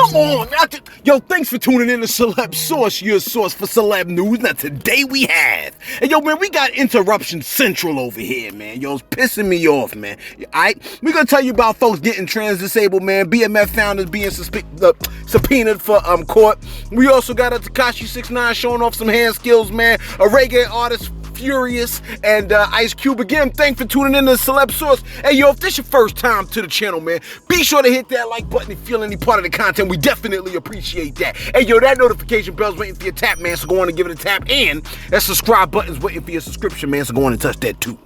Come on. Yo, thanks for tuning in to Celeb Source, your source for celeb news. Now, today we have. And yo, man, we got Interruption Central over here, man. Yo, it's pissing me off, man. We're going to tell you about folks getting trans-disabled, man. BMF founders being subpoenaed for court. We also got a Tekashi 6ix9ine showing off some hand skills, man. A reggae artist, Furious, and Ice Cube. Again, thanks for tuning in to Celeb Source. Hey, yo, if this your first time to the channel, man, be sure to hit that like button if you feel any part of the content. We definitely appreciate that. Hey, yo, that notification bell's waiting for your tap, man, so go on and give it a tap. And that subscribe button's waiting for your subscription, man, so go on and touch that too.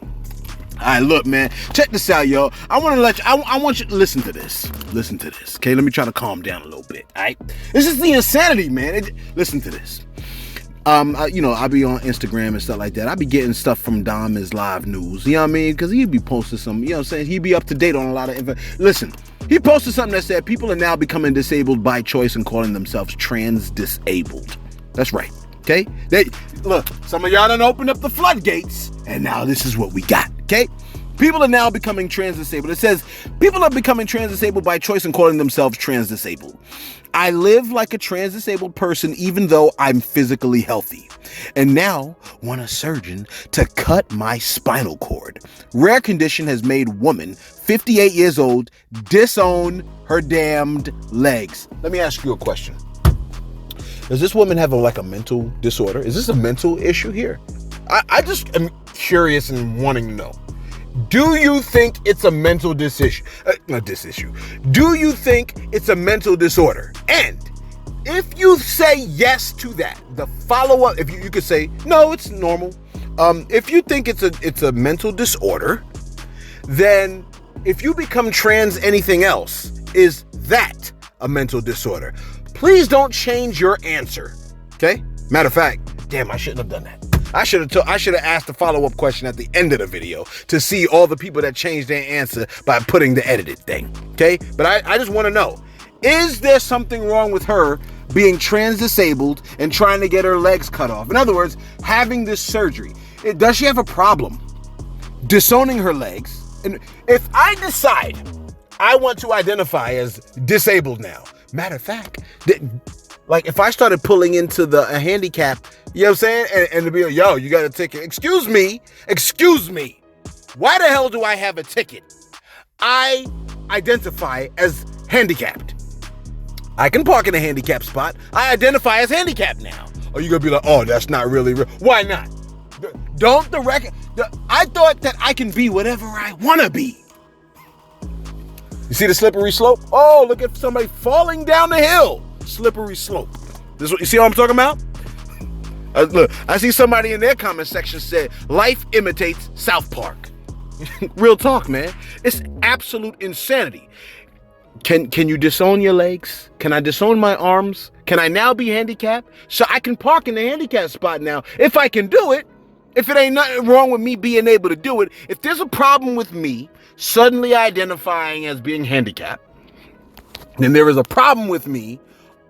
All right, look, man, check this out, yo. I want you to listen to this. Listen to this, okay? Let me try to calm down a little bit, all right? This is the insanity, man. Listen to this. I be on Instagram and stuff like that. I be getting stuff from Dom is live news. You know what I mean? Because he'd be posting some, you know what I'm saying? He'd be up to date on a lot of info. Listen, he posted something that said people are now becoming disabled by choice and calling themselves trans-disabled. That's right, okay? Look, some of y'all done opened up the floodgates, and now this is what we got, okay? People are now becoming trans-disabled. It says, people are becoming trans-disabled by choice and calling themselves trans-disabled. I live like a trans-disabled person even though I'm physically healthy. And now want a surgeon to cut my spinal cord. Rare condition has made woman, 58 years old, disown her damned legs. Let me ask you a question. Does this woman have a mental disorder? Is this a mental issue here? I just am curious and wanting to know. Do you think it's a mental Do you think it's a mental disorder? And if you say yes to that, the follow-up, if you could say, no, it's normal. If you think it's a mental disorder, then if you become trans anything else, is that a mental disorder? Please don't change your answer, okay? Matter of fact, damn, I shouldn't have done that. I should have asked the follow-up question at the end of the video to see all the people that changed their answer by putting the edited thing, okay? But I just want to know, is there something wrong with her being trans-disabled and trying to get her legs cut off? In other words, having this surgery. Does she have a problem disowning her legs? And if I decide I want to identify as disabled now, matter of fact, if I started pulling into a handicap, you know what I'm saying? And to be like, yo, you got a ticket. Excuse me. Why the hell do I have a ticket? I identify as handicapped. I can park in a handicapped spot. I identify as handicapped now. Or you gonna be like, oh, that's not really real. Why not? I thought that I can be whatever I wanna be. You see the slippery slope? Oh, look at somebody falling down the hill. Slippery slope. You see what I'm talking about? Look, I see somebody in their comment section said, life imitates South Park. Real talk, man. It's absolute insanity. Can you disown your legs? Can I disown my arms? Can I now be handicapped? So I can park in the handicapped spot now. If I can do it, if it ain't nothing wrong with me being able to do it, if there's a problem with me suddenly identifying as being handicapped, then there is a problem with me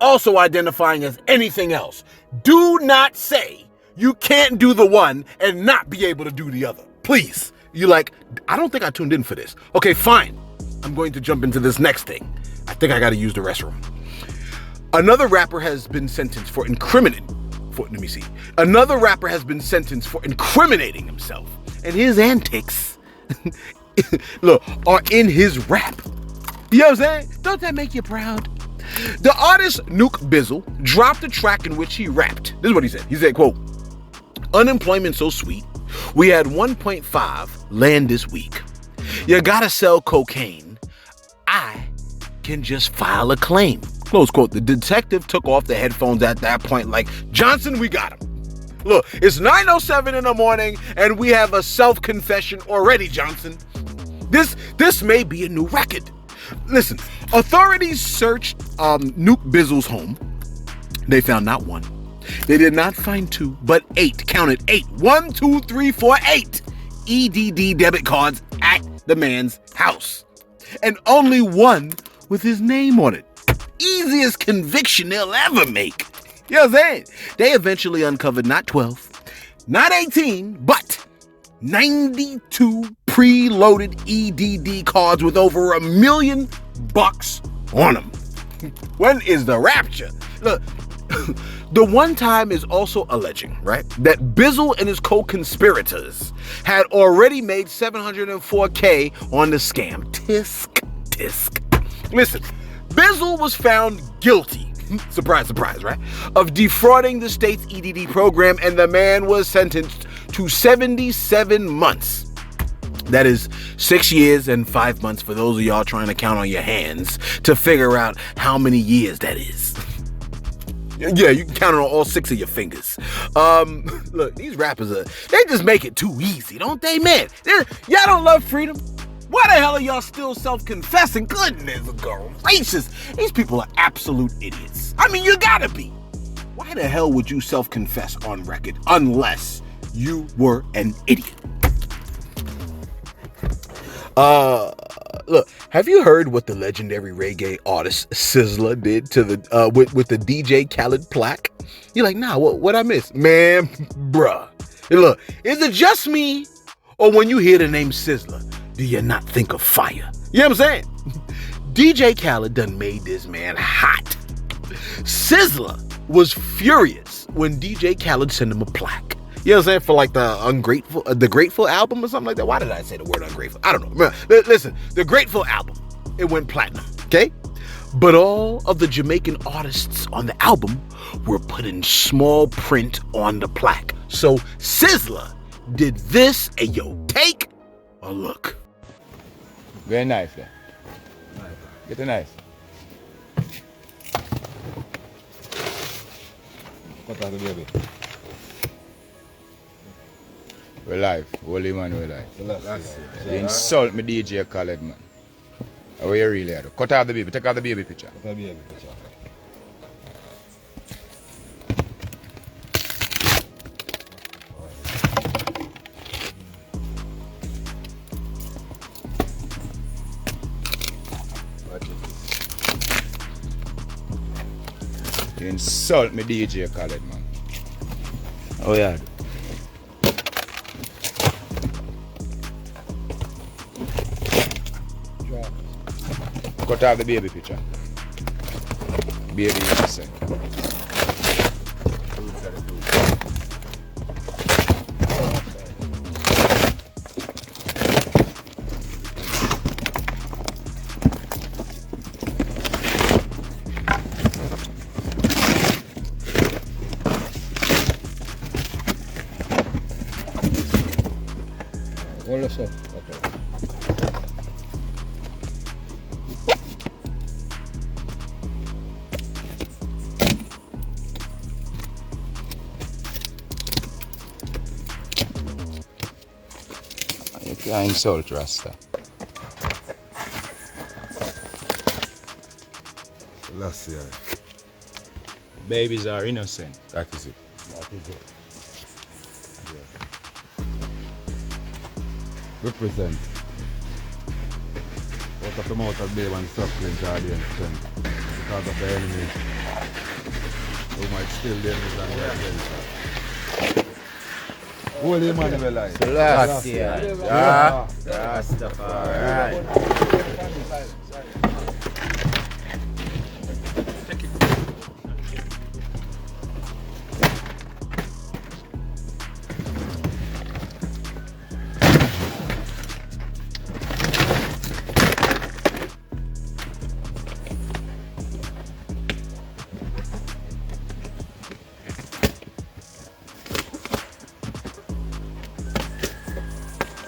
also identifying as anything else. Do not say you can't do the one and not be able to do the other. Please. I don't think I tuned in for this. Okay, fine. I'm going to jump into this next thing. I think I got to use the restroom. Another rapper has been sentenced for incriminating himself. And his antics, are in his rap. You know what I'm saying? Don't that make you proud? The artist Nuke Bizzle dropped a track in which he rapped. This is what he said. He said, quote, unemployment so sweet, we had 1.5 land this week. You gotta sell cocaine. I can just file a claim. Close quote. The detective took off the headphones at that point like, Johnson, we got him. Look, it's 9:07 in the morning and we have a self-confession already, Johnson. This may be a new record. Listen, authorities searched Nuke Bizzle's home. They found not one. They did not find two, but 8. Counted 8. 1, 2, 3, 4, 8 EDD debit cards at the man's house. And only one with his name on it. Easiest conviction they'll ever make. You know what I'm saying? They eventually uncovered not 12, not 18, but 92 preloaded EDD cards with over $1 million on them. When is the rapture? Look, the one time is also alleging, right, that Bizzle and his co-conspirators had already made $704K on the scam. Tisk. Listen, Bizzle was found guilty, surprise, surprise, right, of defrauding the state's EDD program, and the man was sentenced to 77 months. That is 6 years and 5 months for those of y'all trying to count on your hands to figure out how many years that is. Yeah, you can count it on all 6 of your fingers. Look, these rappers they just make it too easy, don't they, man? Y'all don't love freedom. Why the hell are y'all still self-confessing? Goodness gracious. These people are absolute idiots. I mean, you gotta be. Why the hell would you self-confess on record unless you were an idiot? Look, have you heard what the legendary reggae artist Sizzla did to the with the DJ Khaled plaque? You're like, nah, what I miss? Man, bruh. Look, is it just me, or when you hear the name Sizzla, do you not think of fire? You know what I'm saying? DJ Khaled done made this man hot. Sizzla was furious when DJ Khaled sent him a plaque. You know what I'm saying? For like the Grateful album or something like that. Why did I say the word ungrateful? I don't know. Listen, the Grateful album, it went platinum, okay? But all of the Jamaican artists on the album were put in small print on the plaque. So Sizzla did this, and yo, take a look. Very nice, then. Get a knife. Cut out the baby. We're live. Holy man, we're live. You insult me, DJ Khaled, man. How are you really at? Cut out the baby. Take out the baby picture. Cut out the baby picture. You insult me, DJ Khaled, man. Oh, yeah. Cut out the baby picture. Baby innocent. Hold us up. Okay. You can't insult Rasta. Last year. Babies are innocent. That is it. That is it. Represent. Out of the mouth of babe and suckling to the extent. Because of the enemy who might steal the enemies and the agenda. Holy Emmanuel life. Rastafari.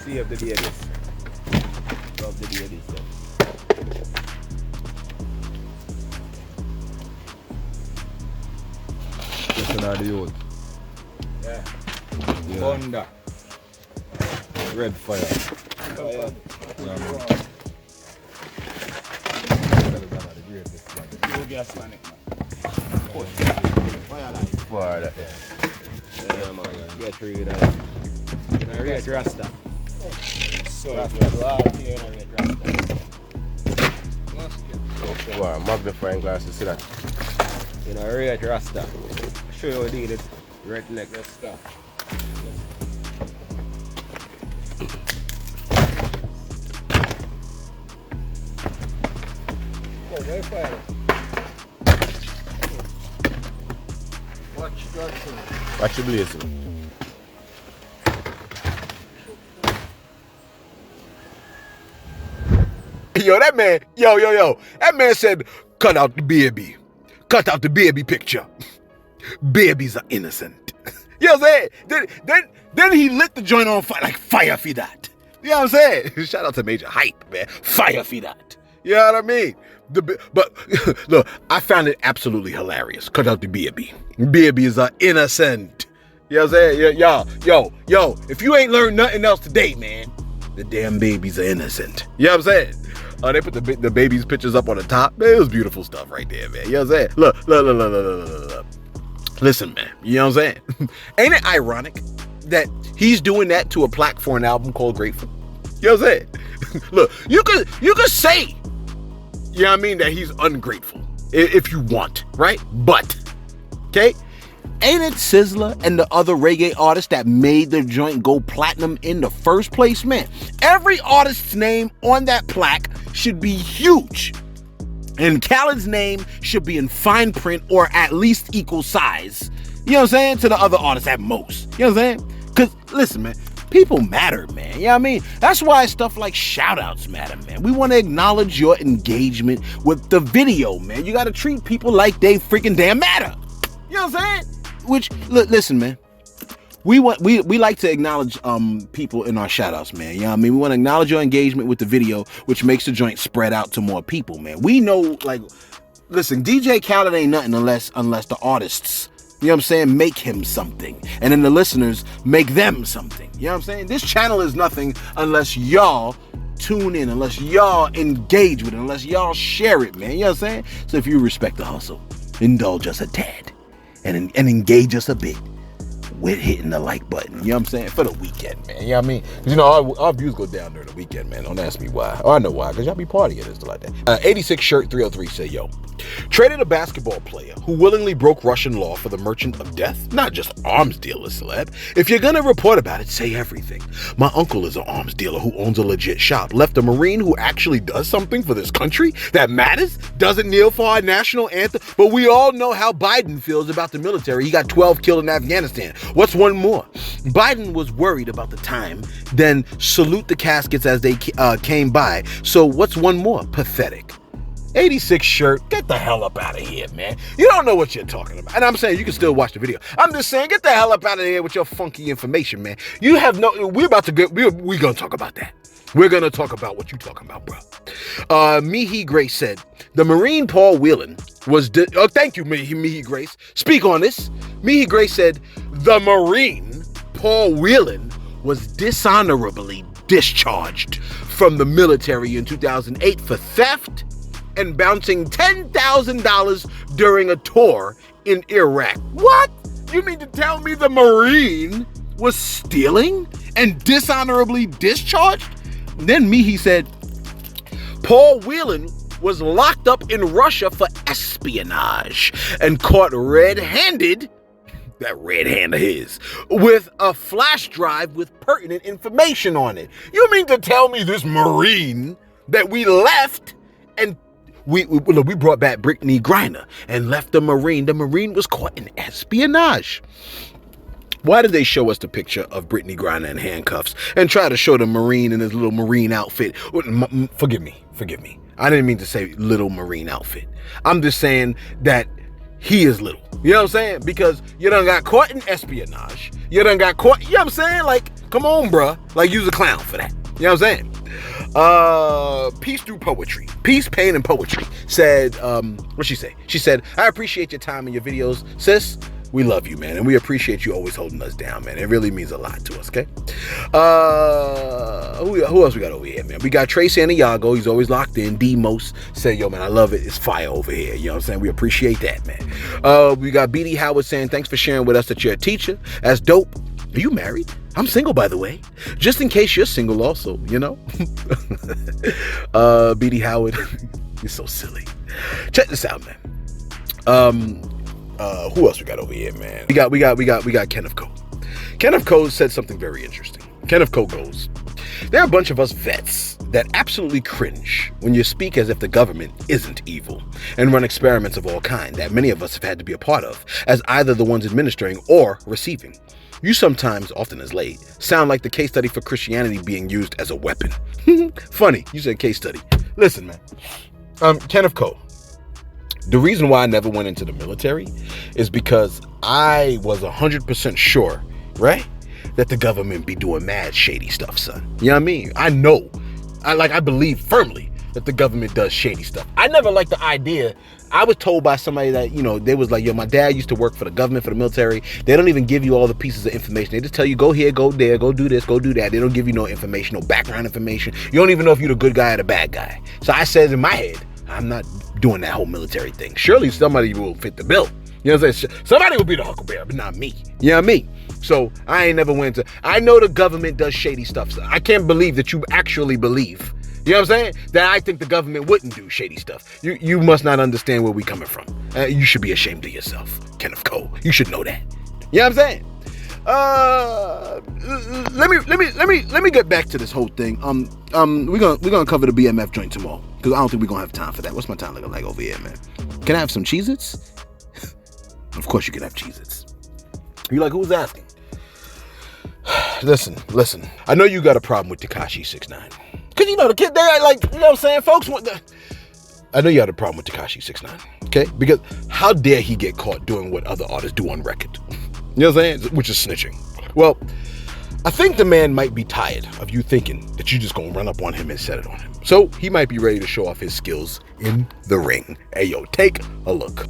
Save the babies. Love the babies. Listen to the youth. Yeah. Yeah. Thunder. Red fire. Fire. Yeah, man. You gas man. Fire that. Yeah, man. Get rid of that. You know, red Rasta. So, Rasta. Wow, magnifying glasses, see that? You know, red Rasta. I'll show you how to do it. Red leg. Let's stop. Oh, very fire. Watch your blaze. Yo, that man, yo. That man said, cut out the baby. Cut out the baby picture. Babies are innocent. You know what I'm saying? Then he lit the joint on fire, like fire for that. You know what I'm saying? Shout out to Major Hype, man. Fire for that. You know what I mean? But look, I found it absolutely hilarious. Cut out the baby. Babies are innocent. You know what I'm saying? Yo, if you ain't learned nothing else today, man, the damn babies are innocent. You know what I'm saying? They put the baby's pictures up on the top. Man, it was beautiful stuff right there, man. You know what I'm saying? Look. Listen, man. You know what I'm saying? Ain't it ironic that he's doing that to a plaque for an album called Grateful? You know what I'm saying? Look, you could say, you know what I mean, that he's ungrateful if you want, right? But, okay? Ain't it Sizzla and the other reggae artists that made the joint go platinum in the first place, man? Every artist's name on that plaque should be huge. And Khaled's name should be in fine print or at least equal size. You know what I'm saying? To the other artists at most. You know what I'm saying? Because, listen, man, people matter, man. You know what I mean? That's why stuff like shoutouts matter, man. We want to acknowledge your engagement with the video, man. You got to treat people like they freaking damn matter. You know what I'm saying? Which, listen, man, we like to acknowledge people in our shoutouts, man. You know what I mean? We want to acknowledge your engagement with the video, which makes the joint spread out to more people, man. We know, like, listen, DJ Khaled ain't nothing unless the artists, you know what I'm saying, make him something. And then the listeners make them something. You know what I'm saying? This channel is nothing unless y'all tune in, unless y'all engage with it, unless y'all share it, man. You know what I'm saying? So if you respect the hustle, indulge us a tad. And engage us a bit with hitting the like button. You know what I'm saying? For the weekend, man. You know what I mean? Because, you know, our views go down during the weekend, man. Don't ask me why. Oh, I know why. Because y'all be partying and stuff like that. 86 Shirt 303 say, yo, traded a basketball player who willingly broke Russian law for the merchant of death. Not just arms dealer, celeb. If you're going to report about it, say everything. My uncle is an arms dealer who owns a legit shop. Left a Marine who actually does something for this country that matters. Doesn't kneel for our national anthem. But we all know how Biden feels about the military. He got 12 killed in Afghanistan. What's one more? Biden was worried about the time, then salute the caskets as they came by. So what's one more? Pathetic. 86 Shirt, get the hell up out of here, man. You don't know what you're talking about. And I'm saying you can still watch the video. I'm just saying, get the hell up out of here with your funky information, man. You have no, we're gonna talk about that. We're gonna talk about what you talking about, bro. Mihi Grace said, the Marine Paul Whelan was, thank you, Mihi Grace. Speak on this. Mihi Grace said, the Marine Paul Whelan was dishonorably discharged from the military in 2008 for theft and bouncing $10,000 during a tour in Iraq. What? You mean to tell me the Marine was stealing and dishonorably discharged? Then Mihi said, Paul Whelan was locked up in Russia for espionage and caught red-handed, that red hand of his, with a flash drive with pertinent information on it. You mean to tell me this Marine that we left and we brought back Brittany Greiner and left the Marine was caught in espionage? Why did they show us the picture of Brittany Greiner in handcuffs and try to show the Marine in his little Marine outfit? Forgive me. I didn't mean to say little Marine outfit. I'm just saying that he is little. You know what I'm saying? Because you done got caught in espionage. You done got caught, you know what I'm saying? Like, come on, bruh. Like, use a clown for that. You know what I'm saying? Peace through poetry. Peace, pain, and poetry. Said, what'd she say? She said, I appreciate your time and your videos. Sis, we love you, man. And we appreciate you always holding us down, man. It really means a lot to us, okay? Who else we got over here, man? We got Trey Santiago. He's always locked in. D-Most said, yo, man, I love it. It's fire over here. You know what I'm saying? We appreciate that, man. We got BD Howard saying, thanks for sharing with us that you're a teacher. That's dope. Are you married? I'm single, by the way. Just in case you're single also, you know? BD Howard, you're so silly. Check this out, man. Who else we got over here, man? We got Kenneth Cole. Kenneth Cole said something very interesting. Kenneth Cole goes, There are a bunch of us vets that absolutely cringe when you speak as if the government isn't evil and run experiments of all kind that many of us have had to be a part of as either the ones administering or receiving. You sometimes, often as late, sound like the case study for Christianity being used as a weapon. Funny, you said case study. Listen, man. Kenneth Cole. The reason why I never went into the military is because I was 100% sure, right, that the government be doing mad shady stuff, son. You know what I mean? I know. I believe firmly that the government does shady stuff. I never liked the idea. I was told by somebody that, they was like, yo, my dad used to work for the government, for the military. They don't even give you all the pieces of information. They just tell you, go here, go there, go do this, go do that. They don't give you no information, no background information. You don't even know if you're the good guy or the bad guy. So I said in my head, I'm not doing that whole military thing. Surely somebody will fit the bill. You know what I'm saying? Somebody will be the huckleberry, but not me. You know what I mean? So I ain't never went to, I know the government does shady stuff. So I can't believe that you actually believe, you know what I'm saying, that I think the government wouldn't do shady stuff. You must not understand where we coming from. You should be ashamed of yourself, Kenneth Cole. You should know that. You know what I'm saying? Let me get back to this whole thing. We're gonna cover the BMF joint tomorrow because I don't think we're gonna have time for that. What's my time looking like over here, man? Can I have some Cheez-Its? Of course you can have Cheez-Its. You're like, who's asking? Listen. I know you got a problem with Tekashi 6ix9ine. Cause the kid there, like, you know what I'm saying? Folks want the. I know you had a problem with Tekashi 6ix9ine, okay? Because how dare he get caught doing what other artists do on record? You know what I'm saying? Which is snitching. Well, I think the man might be tired of you thinking that you just gonna run up on him and set it on him. So he might be ready to show off his skills in the ring. Hey, yo, take a look.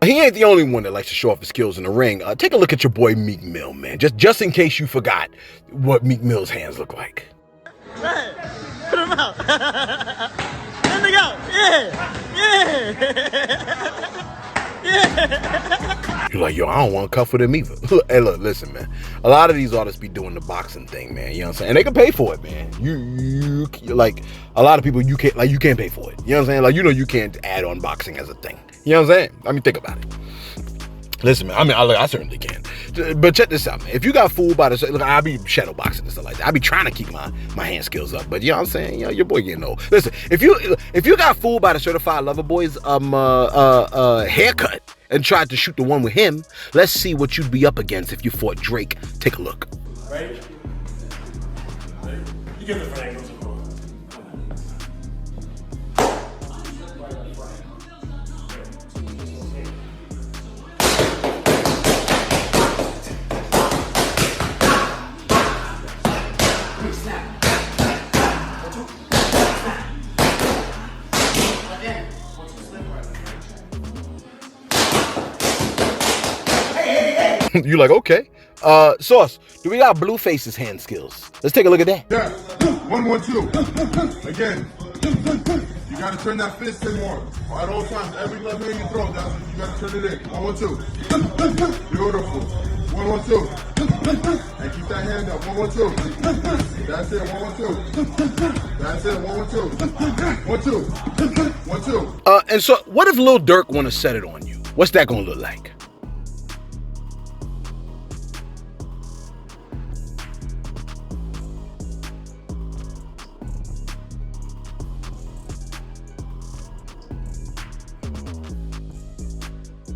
He ain't the only one that likes to show off his skills in the ring. Take a look at your boy Meek Mill, man. Just in case you forgot what Meek Mill's hands look like. Right. Put him out. Let me go. Yeah. You're like, yo, I don't want to cuff with him either. Hey, look, listen, man. A lot of these artists be doing the boxing thing, man. You know what I'm saying? And they can pay for it, man. You like, a lot of people, you can't pay for it. You know what I'm saying? Like, you can't add on boxing as a thing. You know what I'm saying? I mean, think about it. Listen, man, I certainly can. But check this out, man. If you got fooled by the, look, I be shadow boxing and stuff like that. I be trying to keep my hand skills up. But you know what I'm saying? Your boy getting old. Listen, if you got fooled by the Certified Lover Boy's haircut and tried to shoot the one with him, let's see what you'd be up against if you fought Drake. Take a look. Ready? You get the front angles. You like, okay. Sauce, do we got Blueface's hand skills? Let's take a look at that. Yeah. 1, 1, 2. Again. You gotta turn that fist in more. At all times, every left hand you throw, you gotta turn it in. 1, 1, 2. Beautiful. 1, 1, 2. And keep that hand up. 1, 1, 2. That's it. 1, 1, 2. That's it. 1, 1, 2. 1, 2. 1, 2. And so, what if Lil Durk want to set it on you? What's that gonna look like?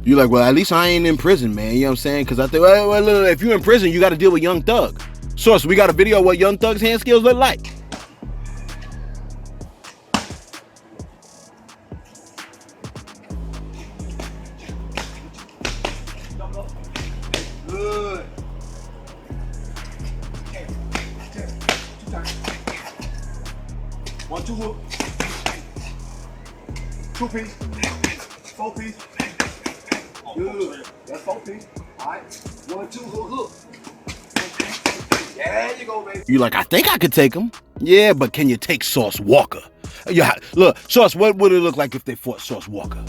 You like, well, at least I ain't in prison, man. You know what I'm saying? Because I think, well, if you're in prison, you got to deal with Young Thug. Source, we got a video of what Young Thug's hand skills look like. Good. 1, 2 hook. 2 piece. 4 piece. Good. That's 4 piece. All right. 1, 2 hook. There you go, baby. You like, I think I could take him. Yeah, but can you take Sauce Walker? Yeah, look, Sauce, what would it look like if they fought Sauce Walker?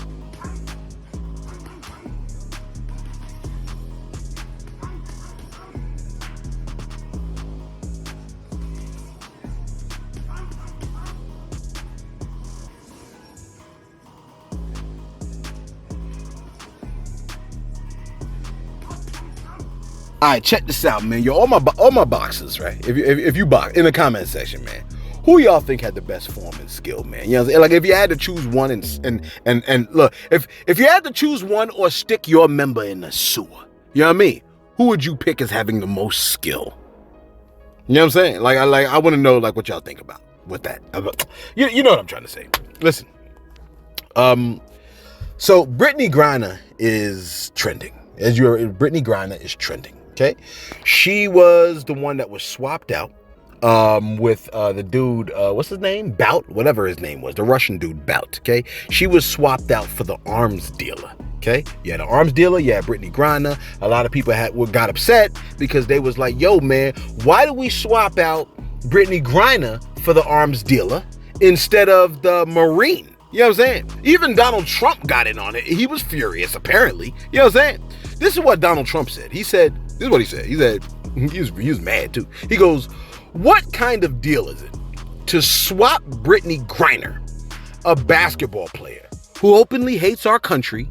All right, check this out, man. Yo, all my boxers, right? If you box in the comment section, man, who y'all think had the best form and skill, man? You know what I'm saying? Like, if you had to choose one and look, if you had to choose one or stick your member in the sewer, you know what I mean? Who would you pick as having the most skill? You know what I'm saying? I want to know like what y'all think about with that. You know what I'm trying to say. Listen, so Brittany Greiner is trending. Brittany Greiner is trending. Okay, she was the one that was swapped out with the dude, what's his name? Bout, whatever his name was, the Russian dude Bout. Okay, she was swapped out for the arms dealer. Okay, yeah, the arms dealer, yeah, Brittany Greiner. A lot of people got upset because they was like, yo, man, why do we swap out Brittany Greiner for the arms dealer instead of the Marine? You know what I'm saying? Even Donald Trump got in on it. He was furious, apparently. You know what I'm saying? This is what Donald Trump said. This is what he said. He said, he was mad too. He goes, what kind of deal is it to swap Brittany Greiner, a basketball player who openly hates our country,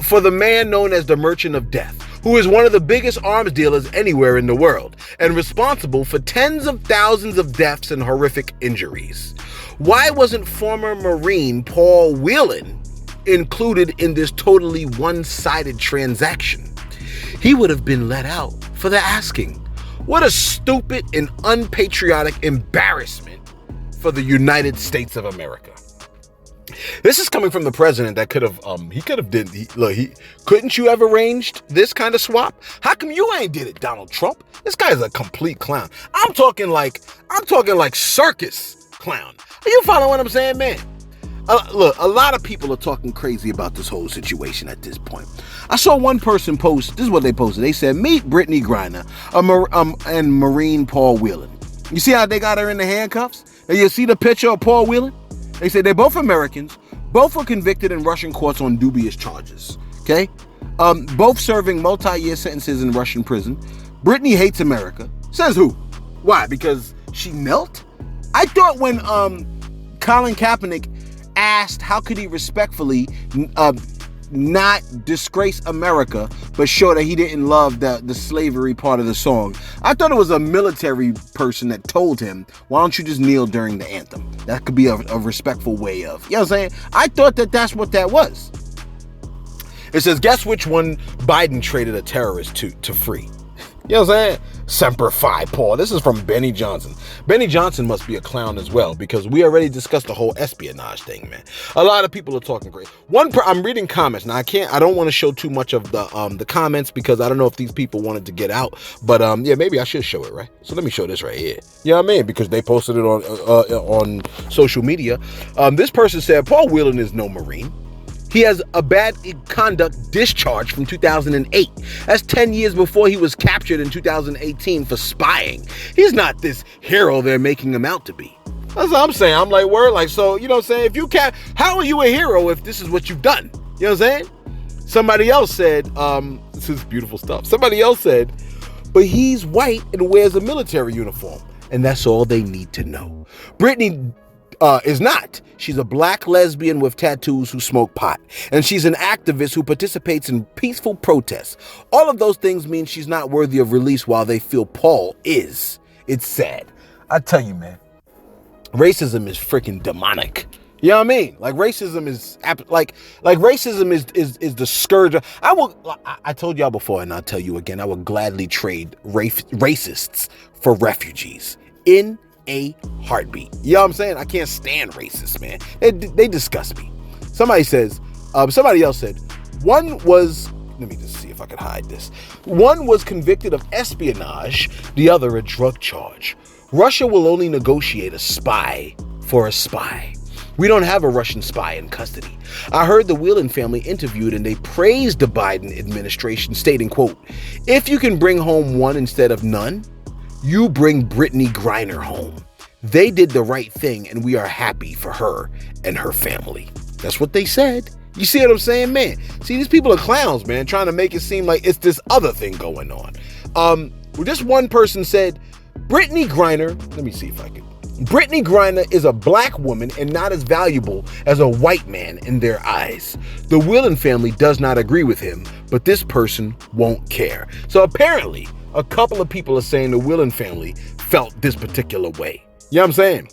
for the man known as the Merchant of Death, who is one of the biggest arms dealers anywhere in the world and responsible for tens of thousands of deaths and horrific injuries? Why wasn't former Marine Paul Whelan included in this totally one-sided transaction? He would have been let out for the asking. What a stupid and unpatriotic embarrassment for the United States of America. This is coming from the president that couldn't you have arranged this kind of swap? How come you ain't did it, Donald Trump? This guy's a complete clown. I'm talking like circus clown. Are you following what I'm saying, man? Look, a lot of people are talking crazy about this whole situation at this point. I saw one person post, this is what they posted. They said, meet Brittany Greiner and Marine Paul Whelan. You see how they got her in the handcuffs? And you see the picture of Paul Whelan? They said they're both Americans. Both were convicted in Russian courts on dubious charges. Okay? Both serving multi-year sentences in Russian prison. Brittany hates America. Says who? Why? Because she knelt? I thought when Colin Kaepernick asked how could he respectfully not disgrace America but show that he didn't love the slavery part of the song, I thought it was a military person that told him, why don't you just kneel during the anthem? That could be a respectful way of, you know what I'm saying? I thought that's what that was. It says, guess which one Biden traded a terrorist to free? You know what I'm saying? Semper Fi, Paul. This is from Benny Johnson. Benny Johnson must be a clown as well, because we already discussed the whole espionage thing, man. A lot of people are talking great. I'm reading comments. Now, I don't want to show too much of the comments because I don't know if these people wanted to get out. But yeah, maybe I should show it, right? So let me show this right here. You know what I mean? Because they posted it on social media. This person said, Paul Whelan is no Marine. He has a bad conduct discharge from 2008. That's 10 years before he was captured in 2018 for spying. He's not this hero they're making him out to be. That's what I'm saying. I'm like, word, like, so, you know what I'm saying? How are you a hero if this is what you've done? You know what I'm saying? Somebody else said, this is beautiful stuff. Somebody else said, but he's white and wears a military uniform. And that's all they need to know. Brittany is not. She's a black lesbian with tattoos who smoke pot. And she's an activist who participates in peaceful protests. All of those things mean she's not worthy of release while they feel Paul is. It's sad. I tell you, man, racism is freaking demonic. You know what I mean? Like racism is like racism is the scourge. I told y'all before, and I'll tell you again, I would gladly trade racists for refugees in a heartbeat. You know what I'm saying? I can't stand racists, man. They disgust me. Somebody else said, one was, let me just see if I can hide this. One was convicted of espionage, the other a drug charge. Russia will only negotiate a spy for a spy. We don't have a Russian spy in custody. I heard the Whelan family interviewed and they praised the Biden administration, stating, quote, if you can bring home one instead of none, you bring Brittany Greiner home. They did the right thing, and we are happy for her and her family. That's what they said. You see what I'm saying, man? See, these people are clowns, man, trying to make it seem like it's this other thing going on. This one person said, Brittany Greiner, let me see if I can. Brittany Greiner is a black woman and not as valuable as a white man in their eyes. The Whelan family does not agree with him, but this person won't care. So apparently, a couple of people are saying the Whelan family felt this particular way. You know what I'm saying?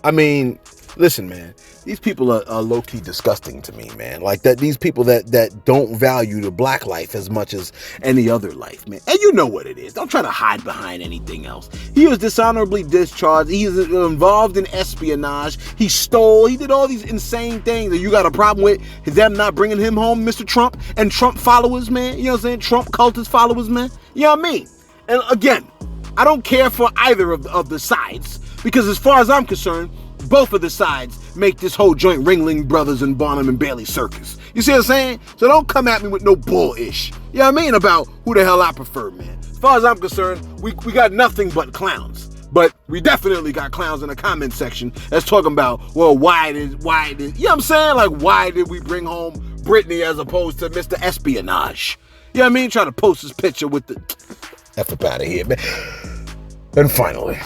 I mean, listen, man. These people are low-key disgusting to me, man. Like that, these people that don't value the black life as much as any other life, man. And you know what it is. Don't try to hide behind anything else. He was dishonorably discharged. He's involved in espionage. He stole. He did all these insane things that you got a problem with. Is them not bringing him home, Mr. Trump and Trump followers, man? You know what I'm saying? Trump cultist followers, man. You know what I mean? And again, I don't care for either of the sides because as far as I'm concerned, both of the sides make this whole joint Ringling Brothers and Barnum and Bailey circus. You see what I'm saying? So don't come at me with no bullish. You know what I mean? About who the hell I prefer, man. As far as I'm concerned, we got nothing but clowns. But we definitely got clowns in the comment section that's talking about, well, why did, you know what I'm saying? Like, why did we bring home Brittany as opposed to Mr. Espionage? You know what I mean? Try to post this picture with the F up out of here, man. And finally,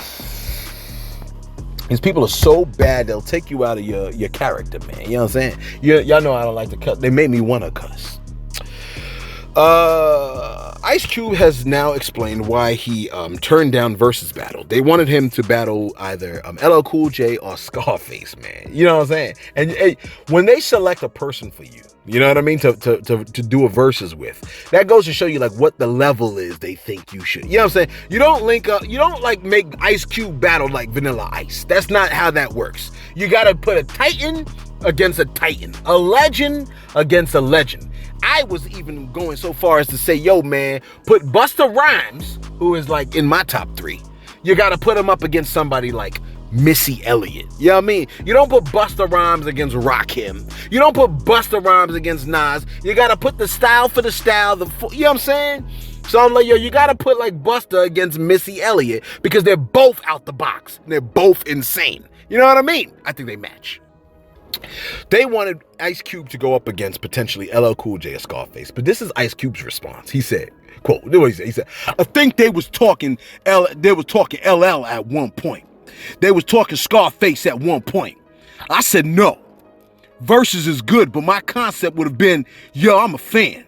these people are so bad, they'll take you out of your character, man. You know what I'm saying? Y'all know I don't like to cuss. They made me want to cuss. Ice Cube has now explained why he turned down Versus battle. They wanted him to battle either LL Cool J or Scarface, man. You know what I'm saying? And hey, when they select a person for you, you know what I mean, to do a versus with, that goes to show you like what the level is they think you should. You know what I'm saying? You don't link up, you don't like make Ice Cube battle like Vanilla Ice. That's not how that works. You gotta put a titan against a titan, a legend against a legend. I was even going so far as to say, yo, man, put Busta Rhymes, who is like in my top 3. You gotta put him up against somebody like Missy Elliott. You know what I mean? You don't put Busta Rhymes against Rakim. You don't put Busta Rhymes against Nas. You gotta put the style for the style. You know what I'm saying? So I'm like, yo, you gotta put like Busta against Missy Elliott because they're both out the box. And they're both insane. You know what I mean? I think they match. They wanted Ice Cube to go up against potentially LL Cool J or Scarface, but this is Ice Cube's response. He said, quote, he said, I think they was talking LL at one point. They was talking Scarface at one point. I said, no. Versus is good, but my concept would have been, yo, I'm a fan.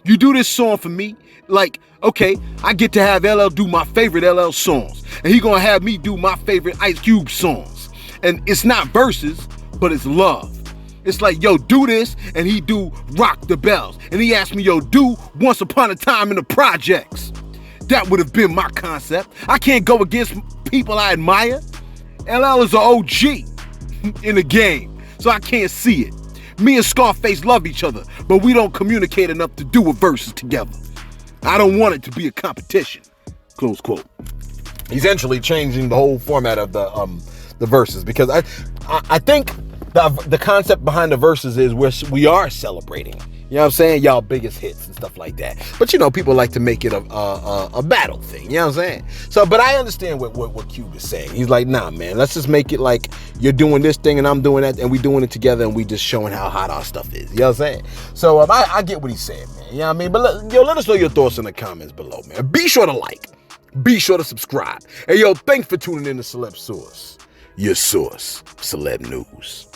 You do this song for me, like, okay, I get to have LL do my favorite LL songs, and he gonna have me do my favorite Ice Cube songs. And it's not versus, but it's love. It's like, yo, do this, and he do Rock the Bells. And he asked me, yo, do Once Upon a Time in the Projects. That would have been my concept. I can't go against people I admire. LL is an OG in the game, so I can't see it. Me and Scarface love each other, but we don't communicate enough to do a versus together. I don't want it to be a competition. Close quote. Essentially changing the whole format of the verses, because I think the concept behind the verses is we are celebrating, you know what I'm saying, y'all biggest hits and stuff like that. But you know, people like to make it a battle thing, you know what I'm saying? So, but I understand what Cube is saying. He's like, nah, man, let's just make it like you're doing this thing and I'm doing that, and we doing it together, and we just showing how hot our stuff is. You know what I'm saying? So I get what he's saying, man. You know what I mean? But let us know your thoughts in the comments below, man. Be sure to like. Be sure to subscribe. And yo, thanks for tuning in to Celeb Source. Your source, Celeb News.